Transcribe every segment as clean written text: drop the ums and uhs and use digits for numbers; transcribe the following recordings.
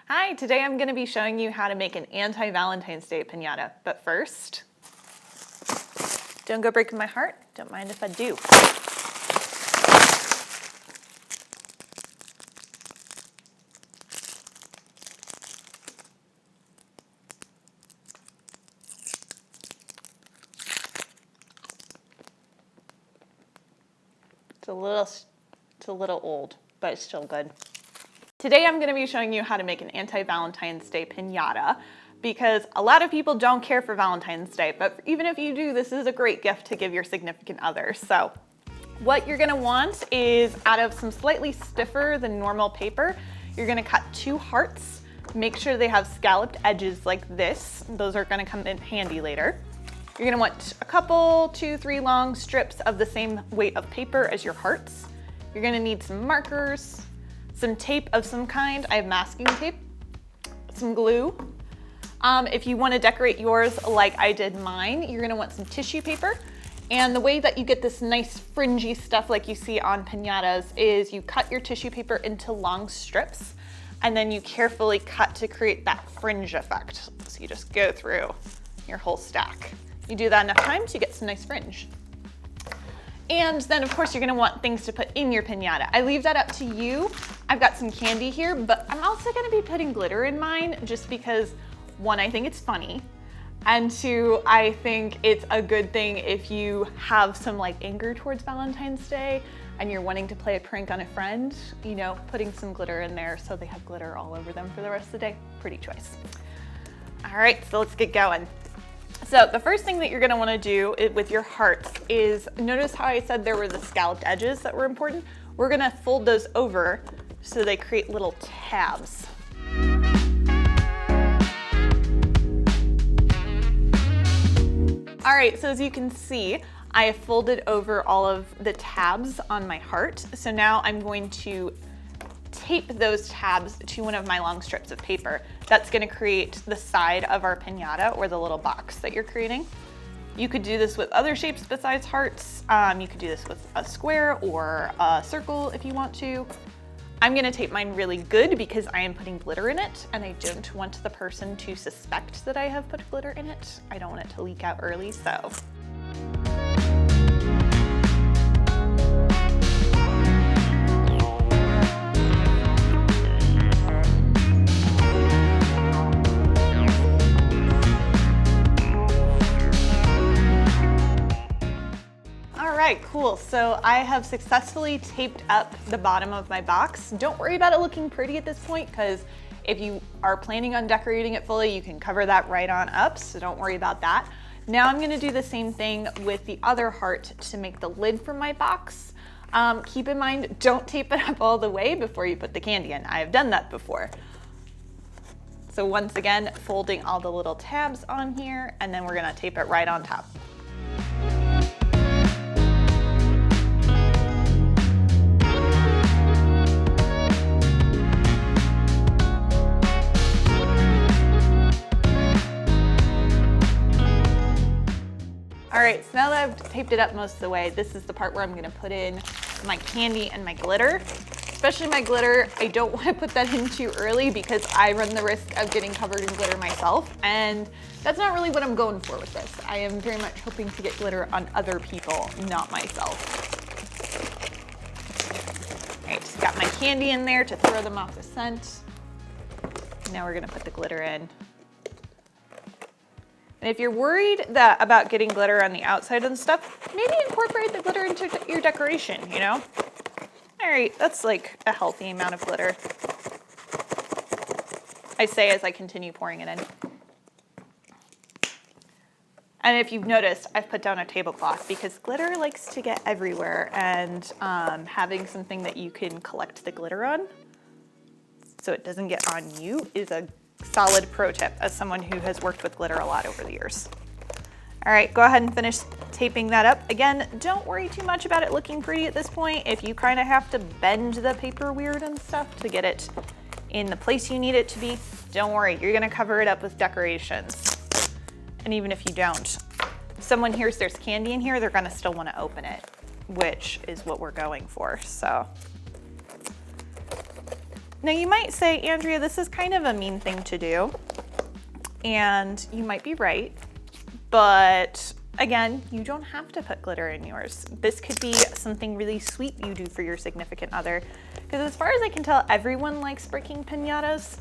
Hi, today I'm going to be showing you how to make an anti-Valentine's Day piñata. But first, don't go breaking my heart. Don't mind if I do. It's a little old, but it's still good. Today I'm going to be showing you how to make an anti-Valentine's Day piñata because a lot of people don't care for Valentine's Day, but even if you do, this is a great gift to give your significant other. So what you're going to want is, out of some slightly stiffer than normal paper, you're going to cut 2 hearts. Make sure they have scalloped edges like this. Those are going to come in handy later. You're going to want a couple, 2-3 long strips of the same weight of paper as your hearts. You're going to need some markers, some tape of some kind. I have masking tape, some glue. If you want to decorate yours like I did mine, you're going to want some tissue paper. And the way that you get this nice fringy stuff like you see on piñatas is you cut your tissue paper into long strips and then you carefully cut to create that fringe effect. So you just go through your whole stack. You do that enough times, you get some nice fringe. And then of course you're gonna want things to put in your piñata. I leave that up to you. I've got some candy here, but I'm also gonna be putting glitter in mine just because, 1, I think it's funny, and 2, I think it's a good thing if you have some like anger towards Valentine's Day and you're wanting to play a prank on a friend, you know, putting some glitter in there so they have glitter all over them for the rest of the day. Pretty choice. All right, so let's get going. So the first thing that you're gonna wanna do with your hearts is, notice how I said there were the scalloped edges that were important? We're gonna fold those over so they create little tabs. All right, so as you can see, I have folded over all of the tabs on my heart. So now I'm going to tape those tabs to one of my long strips of paper. That's gonna create the side of our piñata, or the little box that you're creating. You could do this with other shapes besides hearts. You could do this with a square or a circle if you want to. I'm gonna tape mine really good because I am putting glitter in it and I don't want the person to suspect that I have put glitter in it. I don't want it to leak out early, so. Alright, cool. So I have successfully taped up the bottom of my box. Don't worry about it looking pretty at this point, because if you are planning on decorating it fully, you can cover that right on up, so don't worry about that. Now I'm gonna do the same thing with the other heart to make the lid for my box. Keep in mind, don't tape it up all the way before you put the candy in. I have done that before. So once again, folding all the little tabs on here, and then we're gonna tape it right on top. All right, so now that I've taped it up most of the way, this is the part where I'm gonna put in my candy and my glitter. Especially my glitter, I don't wanna put that in too early because I run the risk of getting covered in glitter myself, and that's not really what I'm going for with this. I am very much hoping to get glitter on other people, not myself. All right, just got my candy in there to throw them off the scent. Now we're gonna put the glitter in. And if you're worried about getting glitter on the outside and stuff, maybe incorporate the glitter into your decoration, you know? All right, that's like a healthy amount of glitter. I say as I continue pouring it in. And if you've noticed, I've put down a tablecloth because glitter likes to get everywhere, and having something that you can collect the glitter on so it doesn't get on you is a solid pro tip as someone who has worked with glitter a lot over the years. All right, go ahead and finish taping that up. Again, don't worry too much about it looking pretty at this point. If you kind of have to bend the paper weird and stuff to get it in the place you need it to be, don't worry, you're gonna cover it up with decorations. And even if you don't, if someone hears there's candy in here, they're gonna still wanna open it, which is what we're going for, so. Now you might say, Andrea, this is kind of a mean thing to do, and you might be right, but again, you don't have to put glitter in yours. This could be something really sweet you do for your significant other, because as far as I can tell, everyone likes breaking piñatas.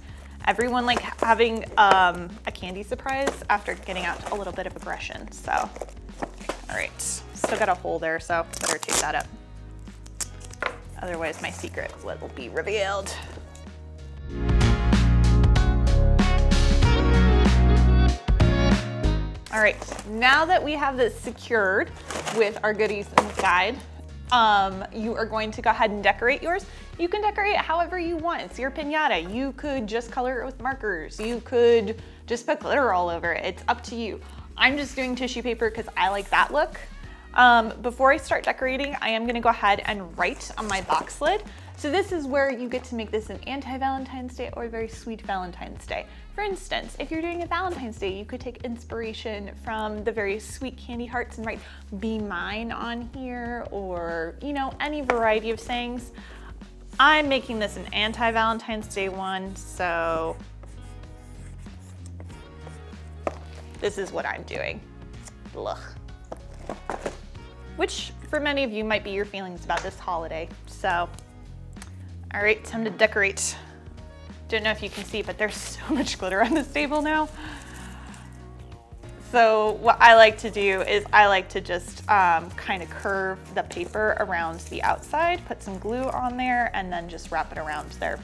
Everyone likes having a candy surprise after getting out a little bit of aggression. So, all right, still got a hole there, so better tape that up. Otherwise, my secret will be revealed. All right, now that we have this secured with our goodies inside, you are going to go ahead and decorate yours. You can decorate it however you want. It's your piñata. You could just color it with markers. You could just put glitter all over it. It's up to you. I'm just doing tissue paper because I like that look. Before I start decorating, I am gonna go ahead and write on my box lid. So this is where you get to make this an anti-Valentine's Day or a very sweet Valentine's Day. For instance, if you're doing a Valentine's Day, you could take inspiration from the very sweet candy hearts and write "Be Mine" on here, or you know, any variety of sayings. I'm making this an anti-Valentine's Day one, so this is what I'm doing. Ugh. Which for many of you might be your feelings about this holiday. So, all right, time to decorate. Don't know if you can see, but there's so much glitter on this table now. So what I like to do is I like to just kind of curve the paper around the outside, put some glue on there, and then just wrap it around there.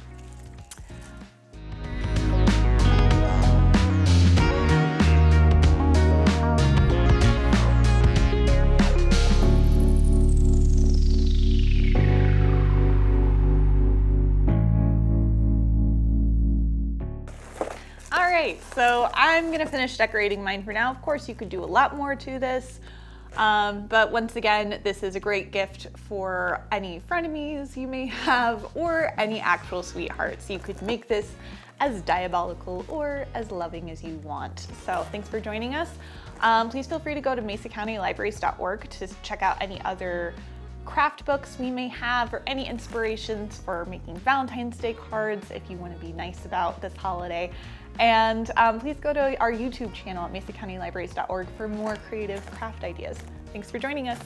So I'm gonna finish decorating mine for now. Of course, you could do a lot more to this, but once again, this is a great gift for any frenemies you may have or any actual sweethearts. You could make this as diabolical or as loving as you want. So thanks for joining us. Please feel free to go to mesacountylibraries.org to check out any other craft books we may have or any inspirations for making Valentine's Day cards if you want to be nice about this holiday. And please go to our YouTube channel at mesacountylibraries.org for more creative craft ideas. Thanks for joining us.